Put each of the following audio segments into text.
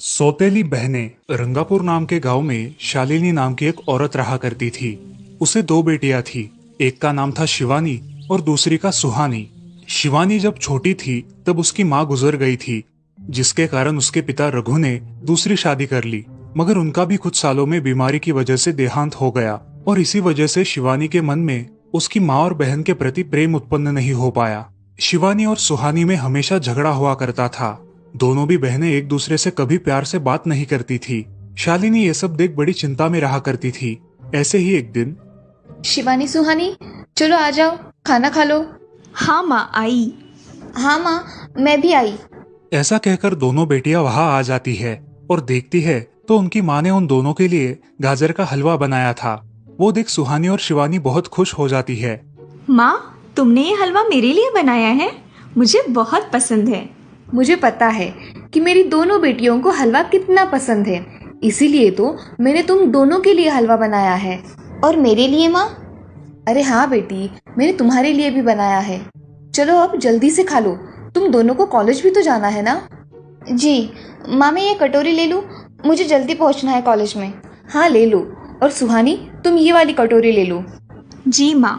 सौतेली बहनें। रंगापुर नाम के गांव में शालिनी नाम की एक औरत रहा करती थी। उसे दो बेटियां थी। एक का नाम था शिवानी और दूसरी का सुहानी। शिवानी जब छोटी थी तब उसकी माँ गुजर गई थी, जिसके कारण उसके पिता रघु ने दूसरी शादी कर ली। मगर उनका भी कुछ सालों में बीमारी की वजह से देहांत हो गया और इसी वजह से शिवानी के मन में उसकी माँ और बहन के प्रति प्रेम उत्पन्न नहीं हो पाया। शिवानी और सुहानी में हमेशा झगड़ा हुआ करता था। दोनों भी बहनें एक दूसरे से कभी प्यार से बात नहीं करती थी। शालिनी ये सब देख बड़ी चिंता में रहा करती थी। ऐसे ही एक दिन, शिवानी सुहानी, चलो आ जाओ, खाना खा लो। हाँ माँ, आई। हाँ माँ, मैं भी आई। ऐसा कहकर दोनों बेटियां वहां आ जाती है और देखती है तो उनकी माँ ने उन दोनों के लिए गाजर का हलवा बनाया था। वो देख सुहानी और शिवानी बहुत खुश हो जाती है। माँ, तुमने ये हलवा मेरे लिए बनाया है? मुझे बहुत पसंद है। मुझे पता है कि मेरी दोनों बेटियों को हलवा कितना पसंद है, इसीलिए तो मैंने तुम दोनों के लिए हलवा बनाया है। और मेरे लिए माँ? अरे हाँ बेटी, मैंने तुम्हारे लिए भी बनाया है। चलो अब जल्दी से खा लो, तुम दोनों को कॉलेज भी तो जाना है ना। जी माँ, मैं ये कटोरी ले लूँ? मुझे जल्दी पहुँचना है कॉलेज में। हाँ ले लो। और सुहानी, तुम ये वाली कटोरी ले लो। जी माँ।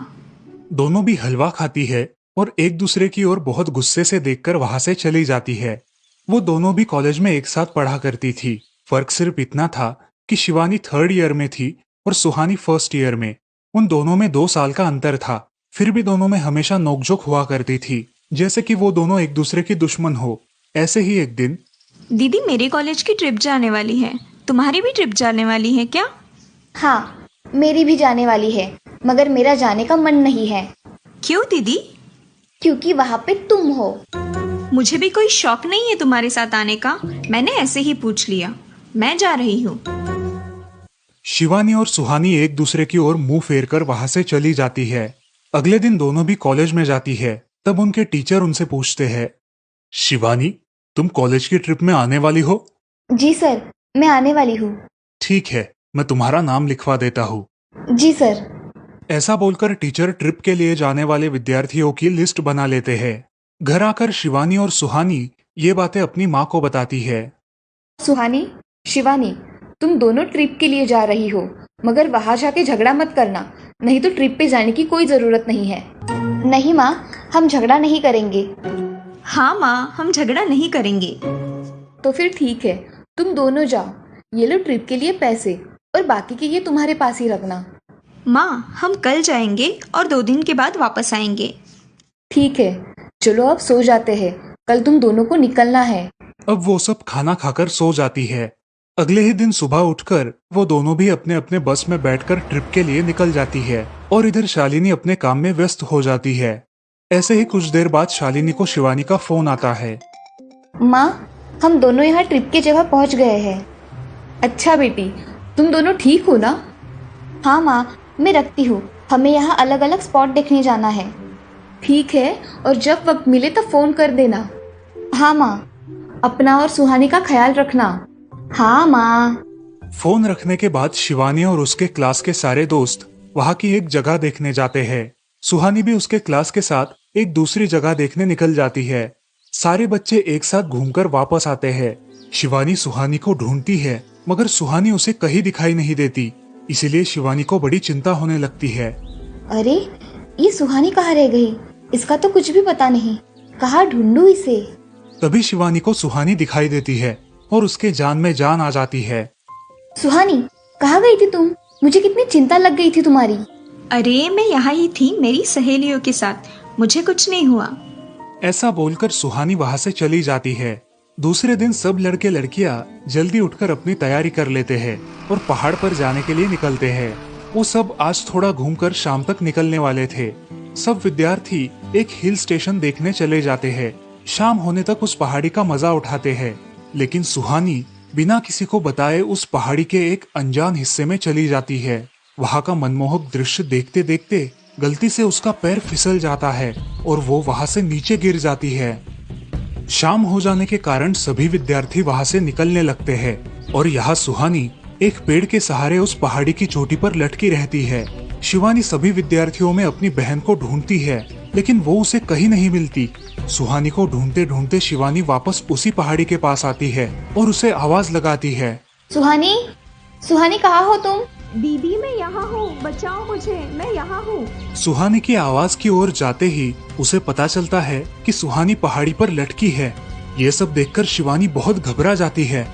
दोनों भी हलवा खाती है और एक दूसरे की ओर बहुत गुस्से से देखकर वहां से चली जाती है। वो दोनों भी कॉलेज में एक साथ पढ़ा करती थी। फर्क सिर्फ इतना था कि शिवानी 3rd ईयर में थी और सुहानी 1st ईयर में। उन दोनों में 2 साल का अंतर था। फिर भी दोनों में हमेशा नोकझोंक हुआ करती थी, जैसे कि वो दोनों एक दूसरे की दुश्मन हो। ऐसे ही एक दिन, दीदी, मेरे कॉलेज की ट्रिप जाने वाली है। तुम्हारी भी ट्रिप जाने वाली है क्या? हाँ, मेरी भी जाने वाली है, मगर मेरा जाने का मन नहीं है। क्यों दीदी? क्योंकि वहाँ पे तुम हो। मुझे भी कोई शौक नहीं है तुम्हारे साथ आने का। मैंने ऐसे ही पूछ लिया। मैं जा रही हूँ। शिवानी और सुहानी एक दूसरे की ओर मुंह फेरकर वहां से चली जाती है। अगले दिन दोनों भी कॉलेज में जाती है। तब उनके टीचर उनसे पूछते हैं, शिवानी, तुम कॉलेज की ट्रिप में आने वाली हो? जी सर, मैं आने वाली हूँ। ठीक है, मैं तुम्हारा नाम लिखवा देता हूँ। जी सर। ऐसा बोलकर टीचर ट्रिप के लिए जाने वाले विद्यार्थियों की लिस्ट बना लेते हैं। घर आकर शिवानी और सुहानी ये बातें अपनी माँ को बताती है। सुहानी, शिवानी, तुम दोनों ट्रिप के लिए जा रही हो, मगर वहां जाके झगड़ा मत करना, नहीं तो ट्रिप पे जाने की कोई जरूरत नहीं है। नहीं माँ, हम झगड़ा नहीं करेंगे। हाँ माँ, हम झगड़ा नहीं करेंगे। तो फिर ठीक है, तुम दोनों जाओ। ये लो ट्रिप के लिए पैसे, और बाकी के ये तुम्हारे पास ही रखना। माँ, हम कल जाएंगे और 2 दिन के बाद वापस आएंगे। ठीक है, चलो अब सो जाते हैं, कल तुम दोनों को निकलना है। अब वो सब खाना खाकर सो जाती है। अगले ही दिन सुबह उठकर वो दोनों भी अपने अपने बस में बैठकर ट्रिप के लिए निकल जाती है और इधर शालिनी अपने काम में व्यस्त हो जाती है। ऐसे ही कुछ देर बाद शालिनी को शिवानी का फोन आता है। माँ, हम दोनों यहाँ ट्रिप की जगह पहुँच गए हैं। अच्छा बेटी, तुम दोनों ठीक हो ना? हाँ माँ, मैं रखती हूँ, हमें यहाँ अलग अलग स्पॉट देखने जाना है। ठीक है, और जब वक्त मिले तो फोन कर देना। हाँ माँ, अपना और सुहानी का ख्याल रखना। हाँ माँ। फोन रखने के बाद शिवानी और उसके क्लास के सारे दोस्त वहाँ की एक जगह देखने जाते हैं। सुहानी भी उसके क्लास के साथ एक दूसरी जगह देखने निकल जाती है। सारे बच्चे एक साथ घूमकर वापस आते हैं। शिवानी सुहानी को ढूंढती है, मगर सुहानी उसे कहीं दिखाई नहीं देती। इसीलिए शिवानी को बड़ी चिंता होने लगती है। अरे, ये सुहानी कहाँ रह गई? इसका तो कुछ भी पता नहीं, कहाँ ढूंढूं इसे? तभी शिवानी को सुहानी दिखाई देती है और उसके जान में जान आ जाती है। सुहानी, कहाँ गई थी तुम? मुझे कितनी चिंता लग गई थी तुम्हारी। अरे, मैं यहाँ ही थी मेरी सहेलियों के साथ, मुझे कुछ नहीं हुआ। ऐसा बोलकर सुहानी वहाँ से चली जाती है। दूसरे दिन सब लड़के लड़कियाँ जल्दी उठकर अपनी तैयारी कर लेते हैं और पहाड़ पर जाने के लिए निकलते हैं। वो सब आज थोड़ा घूमकर शाम तक निकलने वाले थे। सब विद्यार्थी एक हिल स्टेशन देखने चले जाते हैं। शाम होने तक उस पहाड़ी का मजा उठाते हैं, लेकिन सुहानी बिना किसी को बताए उस पहाड़ी के एक अनजान हिस्से में चली जाती है। वहाँ का मनमोहक दृश्य देखते देखते गलती से उसका पैर फिसल जाता है और वो वहाँ से नीचे गिर जाती है। शाम हो जाने के कारण सभी विद्यार्थी वहाँ से निकलने लगते हैं और यहाँ सुहानी एक पेड़ के सहारे उस पहाड़ी की चोटी पर लटकी रहती है। शिवानी सभी विद्यार्थियों में अपनी बहन को ढूंढती है, लेकिन वो उसे कहीं नहीं मिलती। सुहानी को ढूंढते ढूंढते शिवानी वापस उसी पहाड़ी के पास आती है और उसे आवाज लगाती है। सुहानी, सुहानी कहाँ हो तुम? दीदी मैं यहाँ हूँ, बचाओ मुझे, मैं यहाँ हूँ। सुहानी की आवाज की ओर जाते ही उसे पता चलता है कि सुहानी पहाड़ी पर लटकी है। ये सब देखकर शिवानी बहुत घबरा जाती है।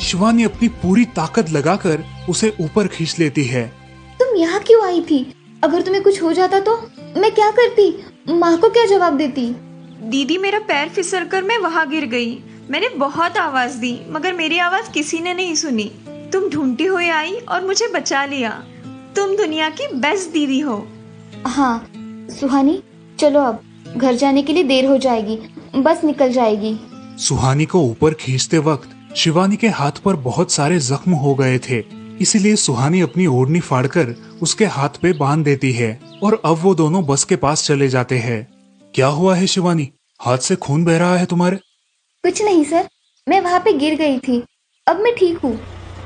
शिवानी अपनी पूरी ताकत लगाकर उसे ऊपर खींच लेती है। तुम यहाँ क्यों आई थी? अगर तुम्हें कुछ हो जाता तो मैं क्या करती? माँ को क्या जवाब देती? दीदी मेरा पैर फिसल कर मैं वहाँ गिर गई। मैंने बहुत आवाज दी मगर मेरी आवाज किसी ने नहीं सुनी। तुम ढूंढती हुई आई और मुझे बचा लिया। तुम दुनिया की बेस्ट दीदी हो। हाँ सुहानी, चलो अब घर जाने के लिए देर हो जाएगी, बस निकल जाएगी। सुहानी को ऊपर खींचते वक्त शिवानी के हाथ पर बहुत सारे जख्म हो गए थे, इसलिए सुहानी अपनी ओढ़नी फाड़कर उसके हाथ पे बांध देती है और अब वो दोनों बस के पास चले जाते हैं। क्या हुआ है शिवानी, हाथ से खून बह रहा है तुम्हारे? कुछ नहीं सर, मैं वहाँ पे गिर गई थी, अब मैं ठीक हूँ।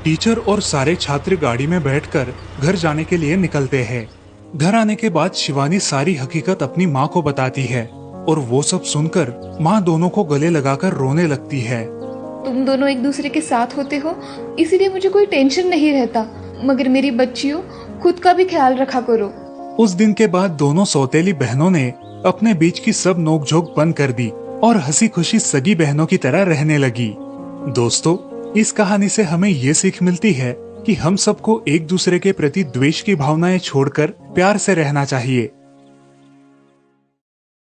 टीचर और सारे छात्र गाड़ी में बैठकर घर जाने के लिए निकलते हैं। घर आने के बाद शिवानी सारी हकीकत अपनी माँ को बताती है और वो सब सुनकर माँ दोनों को गले लगाकर रोने लगती है। तुम दोनों एक दूसरे के साथ होते हो इसीलिए मुझे कोई टेंशन नहीं रहता, मगर मेरी बच्चियों खुद का भी ख्याल रखा करो। उस दिन के बाद दोनों सौतेली बहनों ने अपने बीच की सब नोकझोंक बंद कर दी और हंसी खुशी सगी बहनों की तरह रहने लगी। दोस्तों, इस कहानी से हमें ये सीख मिलती है कि हम सबको एक दूसरे के प्रति द्वेष की भावनाएं छोड़कर प्यार से रहना चाहिए।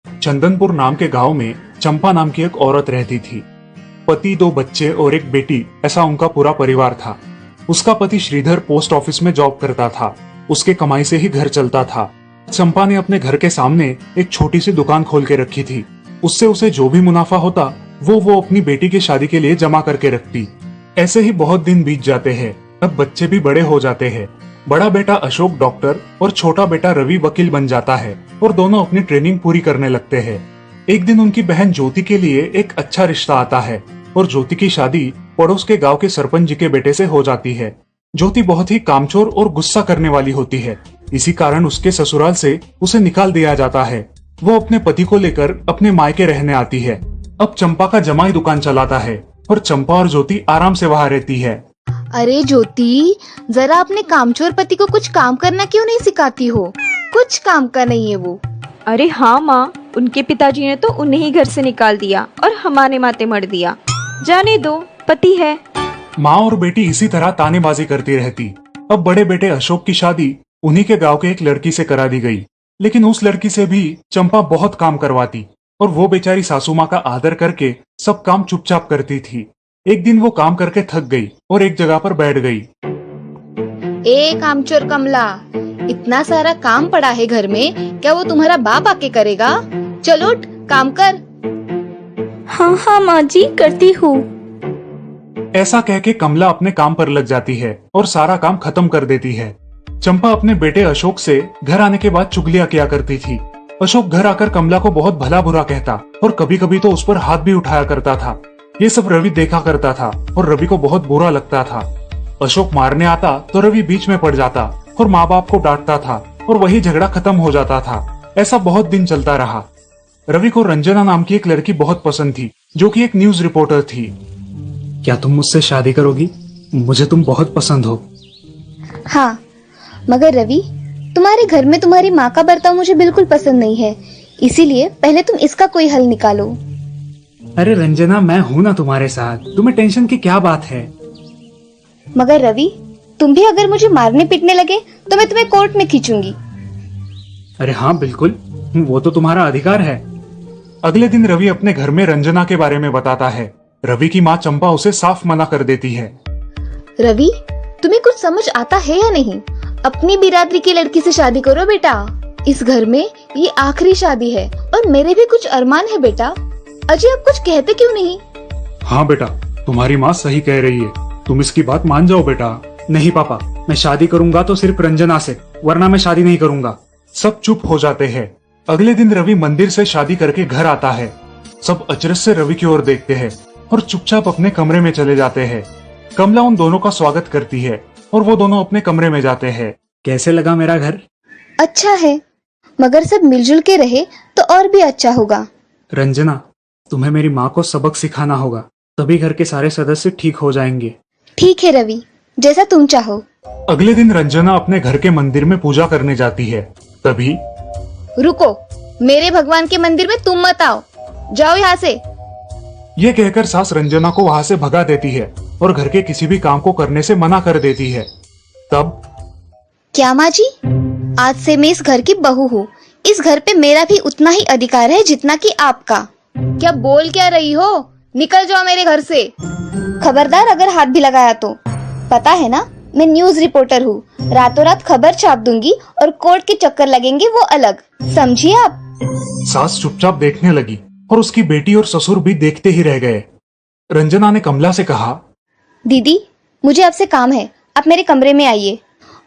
चंदनपुर नाम के गांव में चंपा नाम की एक औरत रहती थी। पति, 2 बच्चे और एक बेटी, ऐसा उनका पूरा परिवार था। उसका पति श्रीधर पोस्ट ऑफिस में जॉब करता था। उसके कमाई से ही घर चलता था। चंपा ने अपने घर के सामने एक छोटी सी दुकान खोल के रखी थी। उससे उसे जो भी मुनाफा होता वो अपनी बेटी की शादी के लिए जमा करके रखती। ऐसे ही बहुत दिन बीत जाते हैं। अब बच्चे भी बड़े हो जाते हैं। बड़ा बेटा अशोक डॉक्टर और छोटा बेटा रवि वकील बन जाता है और दोनों अपनी ट्रेनिंग पूरी करने लगते हैं। एक दिन उनकी बहन ज्योति के लिए एक अच्छा रिश्ता आता है और ज्योति की शादी पड़ोस के गांव के सरपंच जी के बेटे से हो जाती है। ज्योति बहुत ही कामचोर और गुस्सा करने वाली होती है। इसी कारण उसके ससुराल से उसे निकाल दिया जाता है। वो अपने पति को लेकर अपने मायके रहने आती है। अब चंपा का जमाई दुकान चलाता है और चंपा और ज्योति आराम से वहाँ रहती है। अरे ज्योति, जरा अपने कामचोर पति को कुछ काम करना क्यों नहीं सिखाती हो? कुछ काम का नहीं है वो। अरे हाँ माँ, उनके पिताजी ने तो उन्हें ही घर से निकाल दिया और हमारे माथे मर दिया। जाने दो, पति है। माँ और बेटी इसी तरह तानेबाजी करती रहती। अब बड़े बेटे अशोक की शादी उन्हीं के गांव के एक लड़की से करा दी गई, लेकिन उस लड़की से भी चंपा बहुत काम करवाती और वो बेचारी सासू माँ का आदर करके सब काम चुपचाप करती थी। एक दिन वो काम करके थक गई और एक जगह पर बैठ गई। ए कामचोर कमला, इतना सारा काम पड़ा है घर में, क्या वो तुम्हारा बाप आके करेगा? चलो उठ, काम कर। हाँ हाँ माँ जी, करती हूँ। ऐसा कह के कमला अपने काम पर लग जाती है और सारा काम खत्म कर देती है। चंपा अपने बेटे अशोक से घर आने के बाद चुगलियां किया करती थी। अशोक घर आकर कमला को बहुत भला बुरा कहता और कभी कभी तो उस पर हाथ भी उठाया करता था। ये सब रवि देखा करता था और रवि को बहुत बुरा लगता था। अशोक मारने आता तो रवि बीच में पड़ जाता और माँ बाप को डांटता था और वही झगड़ा खत्म हो जाता था। ऐसा बहुत दिन चलता रहा। रवि को रंजना नाम की एक लड़की बहुत पसंद थी, जो कि एक न्यूज रिपोर्टर थी। क्या तुम मुझसे शादी करोगी? मुझे तुम बहुत पसंद हो। हाँ, मगर रवि, तुम्हारे घर में तुम्हारी माँ का बर्ताव मुझे बिल्कुल पसंद नहीं है, इसीलिए पहले तुम इसका कोई हल निकालो। अरे रंजना, मैं हूँ ना तुम्हारे साथ, तुम्हें टेंशन की क्या बात है? मगर रवि, तुम भी अगर मुझे मारने पीटने लगे तो मैं तुम्हें कोर्ट में खींचूंगी। अरे हाँ बिल्कुल, वो तो तुम्हारा अधिकार है। अगले दिन रवि अपने घर में रंजना के बारे में बताता है। रवि की माँ चंपा उसे साफ मना कर देती है। रवि, तुम्हें कुछ समझ आता है या नहीं? अपनी बिरादरी की लड़की से शादी करो बेटा। इस घर में ये आखिरी शादी है और मेरे भी कुछ अरमान है बेटा। अजय, आप कुछ कहते क्यों नहीं? हाँ बेटा, तुम्हारी माँ सही कह रही है, तुम इसकी बात मान जाओ बेटा। नहीं पापा, मैं शादी करूंगा तो सिर्फ रंजना से, वरना मैं शादी नहीं करूंगा। सब चुप हो जाते हैं। अगले दिन रवि मंदिर से शादी करके घर आता है। सब अचरज से रवि की ओर देखते हैं और चुपचाप अपने कमरे में चले जाते हैं। कमला उन दोनों का स्वागत करती है और वो दोनों अपने कमरे में जाते हैं। कैसे लगा मेरा घर? अच्छा है, मगर सब मिलजुल के रहे तो और भी अच्छा होगा। रंजना, तुम्हें मेरी माँ को सबक सिखाना होगा, तभी घर के सारे सदस्य ठीक हो जाएंगे। ठीक है रवि, जैसा तुम चाहो। अगले दिन रंजना अपने घर के मंदिर में पूजा करने जाती है। तभी रुको, मेरे भगवान के मंदिर में तुम मत आओ, जाओ यहाँ से। ये कहकर सास रंजना को वहां से भगा देती है और घर के किसी भी काम को करने से मना कर देती है। तब क्या माँ जी, आज से मैं इस घर की बहू हूँ। इस घर पे मेरा भी उतना ही अधिकार है जितना कि आपका। क्या बोल क्या रही हो? निकल जाओ मेरे घर से। खबरदार अगर हाथ भी लगाया तो। पता है ना, मैं न्यूज रिपोर्टर हूँ। रातों रात खबर छाप दूंगी और कोर्ट के चक्कर लगेंगे वो अलग, समझिए आप। सास चुपचाप देखने लगी और उसकी बेटी और ससुर भी देखते ही रह गए। रंजना ने कमला से कहा, दीदी मुझे आपसे काम है, आप मेरे कमरे में आइए।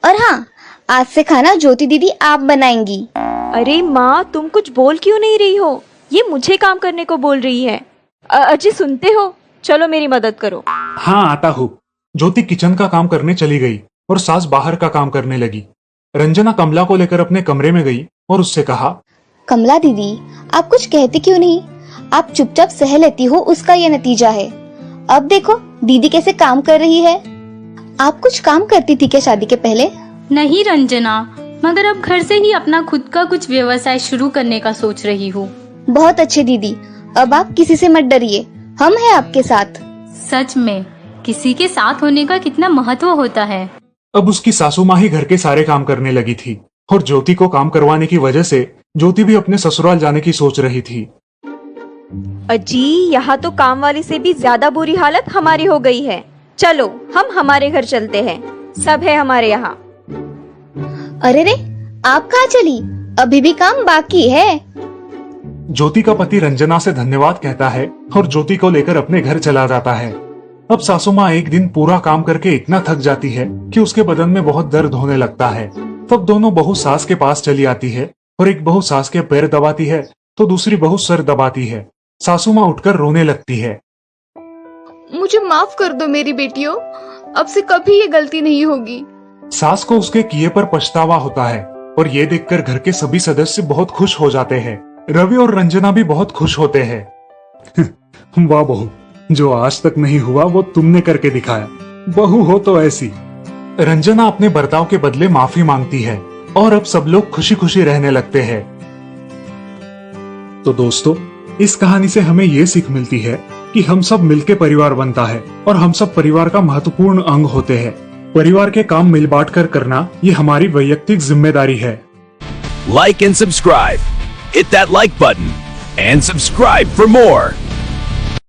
और हाँ, आज से खाना ज्योति दीदी आप बनाएंगी। अरे माँ, तुम कुछ बोल क्यों नहीं रही हो? ये मुझे काम करने को बोल रही है। अजी सुनते हो? चलो मेरी मदद करो। हाँ आता हूँ। ज्योति किचन का काम करने चली गई और सास बाहर का काम करने लगी। रंजना कमला को लेकर अपने कमरे में गई और उससे कहा, कमला दीदी, आप कुछ कहती क्यों नहीं? आप चुपचाप सह लेती हो, उसका ये नतीजा है। अब देखो दीदी कैसे काम कर रही है। आप कुछ काम करती थी क्या शादी के पहले? नहीं रंजना, मगर अब घर से ही अपना खुद का कुछ व्यवसाय शुरू करने का सोच रही हूँ। बहुत अच्छे दीदी, अब आप किसी से मत डरिए, हम हैं आपके साथ। सच में किसी के साथ होने का कितना महत्व होता है। अब उसकी सासू माँ ही घर के सारे काम करने लगी थी और ज्योति को काम करवाने की वजह से ज्योति भी अपने ससुराल जाने की सोच रही थी। अजी, यहाँ तो काम वाली से भी ज्यादा बुरी हालत हमारी हो गई है। चलो हम हमारे घर चलते हैं, सब है हमारे यहाँ। अरे रे, आप कहाँ चली? अभी भी काम बाकी है। ज्योति का पति रंजना से धन्यवाद कहता है और ज्योति को लेकर अपने घर चला जाता है। अब सासू माँ एक दिन पूरा काम करके इतना थक जाती है कि उसके बदन में बहुत दर्द होने लगता है। तब दोनों बहू सास के पास चली आती है और एक बहू सास के पैर दबाती है तो दूसरी बहू सर दबाती है। सासू माँ उठकर रोने लगती है। मुझे माफ कर दो मेरी बेटियों, अब से कभी ये गलती नहीं होगी। सास को उसके किए पर पछतावा होता है और ये देखकर घर के सभी सदस्य बहुत खुश हो जाते हैं। रवि और रंजना भी बहुत खुश होते हैं। वाह बहू, जो आज तक नहीं हुआ वो तुमने करके दिखाया। बहू हो तो ऐसी। रंजना अपने बर्ताव के बदले माफी मांगती है और अब सब लोग खुशी खुशी रहने लगते हैं। तो दोस्तों, इस कहानी से हमें ये सीख मिलती है कि हम सब मिलके परिवार बनता है और हम सब परिवार का महत्वपूर्ण अंग होते हैं। परिवार के काम मिल बांट कर करना ये हमारी वैयक्तिक जिम्मेदारी है। Like and subscribe. Hit that like button and subscribe for more.